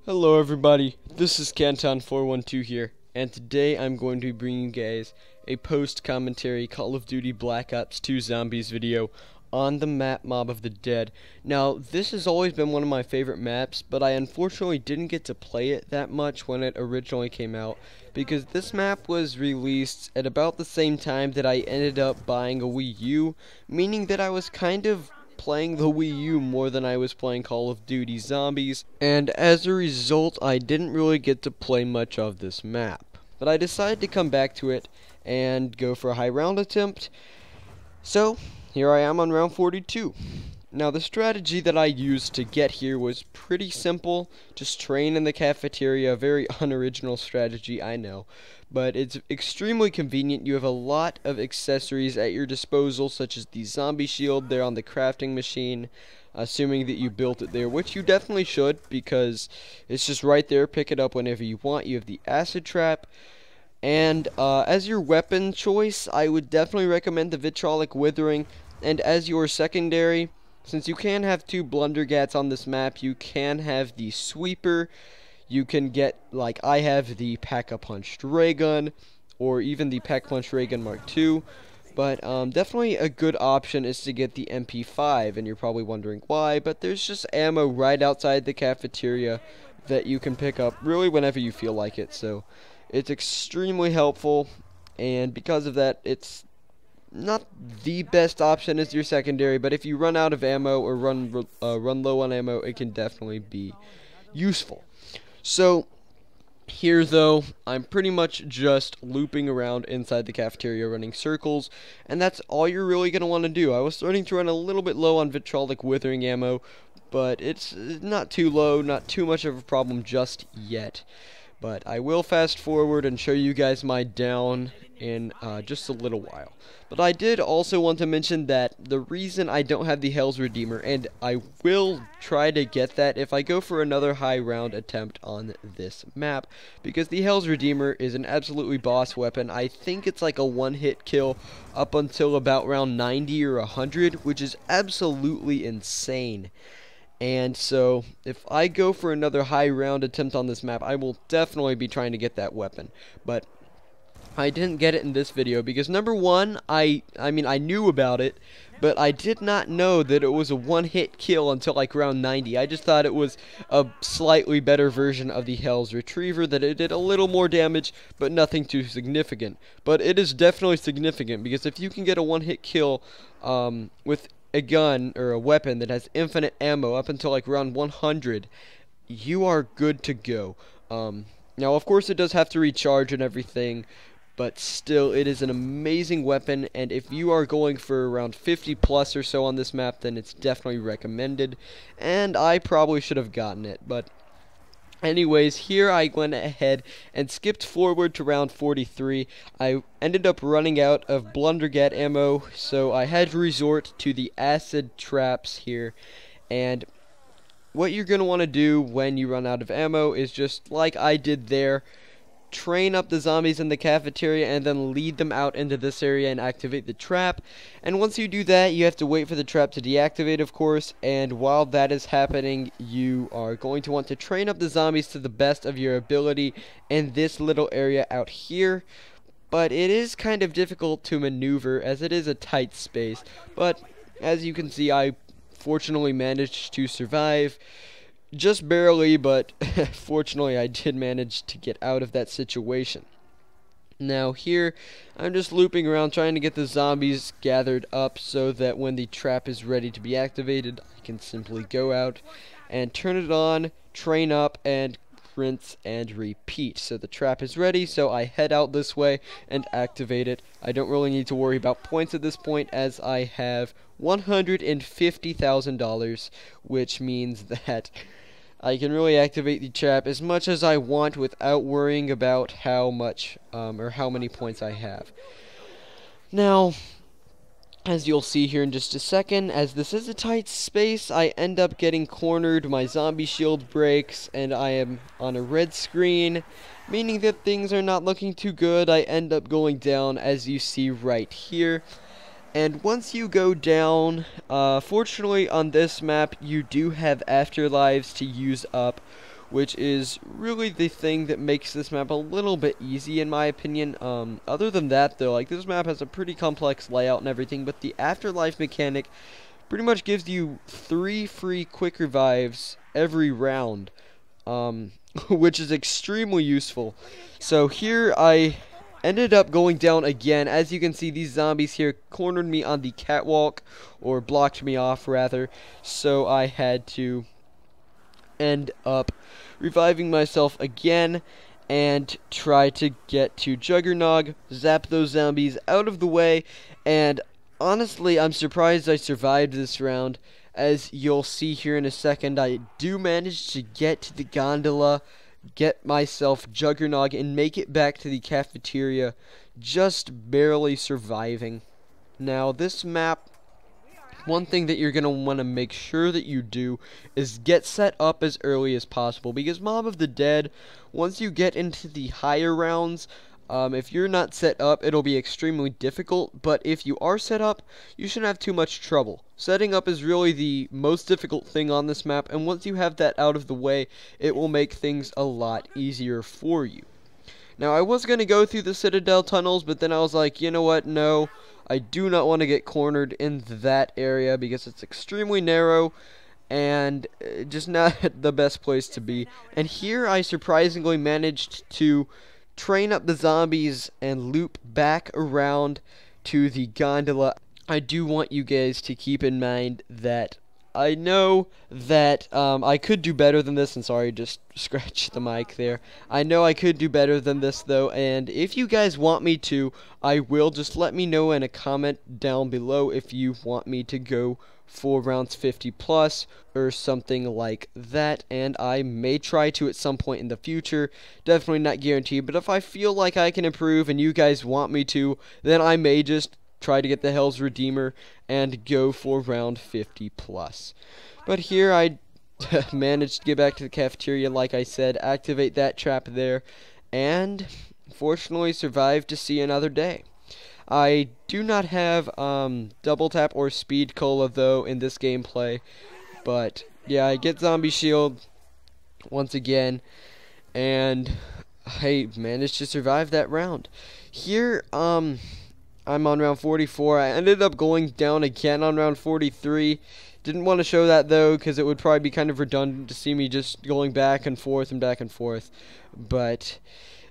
Hello everybody, this is Canton412 here, and today I'm going to be bringing you guys a post-commentary Call of Duty Black Ops 2 Zombies video on the map Mob of the Dead. Now, this has always been one of my favorite maps, but I unfortunately didn't get to play it that much when it originally came out, because this map was released at about the same time that I ended up buying a Wii U, meaning that I was kind of playing the Wii U more than I was playing Call of Duty Zombies, and as a result I didn't really get to play much of this map. But I decided to come back to it and go for a high round attempt, so here I am on round 42. Now, the strategy that I used to get here was pretty simple. Just train in the cafeteria. A very unoriginal strategy, I know. But it's extremely convenient. You have a lot of accessories at your disposal, such as the zombie shield there on the crafting machine, assuming that you built it there, which you definitely should, because it's just right there. Pick it up whenever you want. You have the acid trap. And as your weapon choice, I would definitely recommend the vitrolic withering. And as your secondary, since you can have two blundergats on this map, you can have the sweeper. You can get, like I have, the pack-a-punched ray gun, or even the pack-a-punched ray gun Mark II. But definitely a good option is to get the MP5, and you're probably wondering why, but there's just ammo right outside the cafeteria that you can pick up really whenever you feel like it. So it's extremely helpful, and because of that, it's not the best option as your secondary, but if you run out of ammo or run low on ammo, it can definitely be useful. So here, though, I'm pretty much just looping around inside the cafeteria running circles, and that's all you're really going to want to do. I was starting to run a little bit low on vitrolic withering ammo, but it's not too low, not too much of a problem just yet. But I will fast forward and show you guys my down in just a little while. But I did also want to mention that the reason I don't have the Hell's Redeemer, and I will try to get that if I go for another high round attempt on this map, because the Hell's Redeemer is an absolutely boss weapon. I think it's like a one-hit kill up until about round 90 or 100, which is absolutely insane. And so, if I go for another high round attempt on this map, I will definitely be trying to get that weapon. But I didn't get it in this video because, number one, I knew about it, but I did not know that it was a one-hit kill until like round 90. I just thought it was a slightly better version of the Hell's Retriever, that it did a little more damage, but nothing too significant. But it is definitely significant, because if you can get a one-hit kill with a gun or a weapon that has infinite ammo up until like round 100, you are good to go. Now, of course, it does have to recharge and everything, but still, it is an amazing weapon, and if you are going for around 50 plus or so on this map, then it's definitely recommended, and I probably should have gotten it. But anyways, here I went ahead and skipped forward to round 43. I ended up running out of blundergat ammo, so I had to resort to the acid traps here. And what you're going to want to do when you run out of ammo is just like I did there. Train up the zombies in the cafeteria and then lead them out into this area and activate the trap. And once you do that, you have to wait for the trap to deactivate, of course, and while that is happening, you are going to want to train up the zombies to the best of your ability in this little area out here. But it is kind of difficult to maneuver as it is a tight space, but as you can see, I fortunately managed to survive. Just barely, but fortunately I did manage to get out of that situation. Now here, I'm just looping around trying to get the zombies gathered up so that when the trap is ready to be activated, I can simply go out and turn it on, train up, and rinse and repeat. So the trap is ready, so I head out this way and activate it. I don't really need to worry about points at this point, as I have $150,000, which means that I can really activate the trap as much as I want without worrying about how much or how many points I have. Now, as you'll see here in just a second, as this is a tight space, I end up getting cornered, my zombie shield breaks, and I am on a red screen, meaning that things are not looking too good. I end up going down, as you see right here. And once you go down, fortunately on this map you do have afterlives to use up, which is really the thing that makes this map a little bit easy in my opinion. Other than that though, like, this map has a pretty complex layout and everything, but the afterlife mechanic pretty much gives you 3 free quick revives every round, which is extremely useful. So here I ended up going down again. As you can see, these zombies here cornered me on the catwalk, or blocked me off rather, so I had to end up reviving myself again and try to get to Juggernog, zap those zombies out of the way, and honestly, I'm surprised I survived this round. As you'll see here in a second, I do manage to get to the gondola, get myself Juggernog, and make it back to the cafeteria, just barely surviving. Now, this map, one thing that you're going to want to make sure that you do is get set up as early as possible, because Mob of the Dead, once you get into the higher rounds, if you're not set up, it'll be extremely difficult, but if you are set up, you shouldn't have too much trouble. Setting up is really the most difficult thing on this map, and once you have that out of the way, it will make things a lot easier for you. Now, I was going to go through the Citadel tunnels, but then I was like, you know what, no, I do not want to get cornered in that area, because it's extremely narrow, and just not the best place to be. And here I surprisingly managed to train up the zombies and loop back around to the gondola. I do want you guys to keep in mind that I know that I could do better than this, and sorry, just scratch the mic there. I know I could do better than this though, and if you guys want me to, I will. Just let me know in a comment down below if you want me to go for rounds 50 plus or something like that, and I may try to at some point in the future. Definitely not guaranteed, but if I feel like I can improve and you guys want me to, then I may just try to get the Hell's Redeemer and go for round 50 plus. But here I managed to get back to the cafeteria, like I said, activate that trap there, and fortunately survived to see another day. I do not have double tap or speed cola though in this gameplay, but yeah, I get zombie shield once again, and I managed to survive that round. Here, I'm on round 44. I ended up going down again on round 43. Didn't want to show that though, because it would probably be kind of redundant to see me just going back and forth, but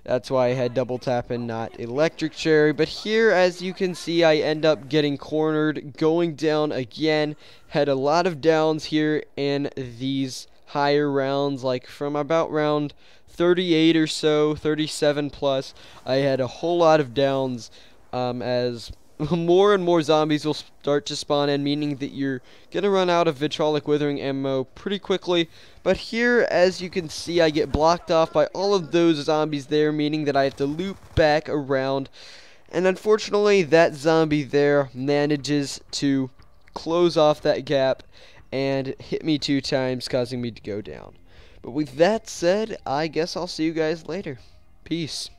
that's why I had double tap and not electric cherry. But here, as you can see, I end up getting cornered, going down again. Had a lot of downs here in these higher rounds, like from about round 38 or so, 37 plus. I had a whole lot of downs, as more and more zombies will start to spawn in, meaning that you're going to run out of vitrolic withering ammo pretty quickly. But here, as you can see, I get blocked off by all of those zombies there, meaning that I have to loop back around. And unfortunately, that zombie there manages to close off that gap and hit me 2 times, causing me to go down. But with that said, I guess I'll see you guys later. Peace.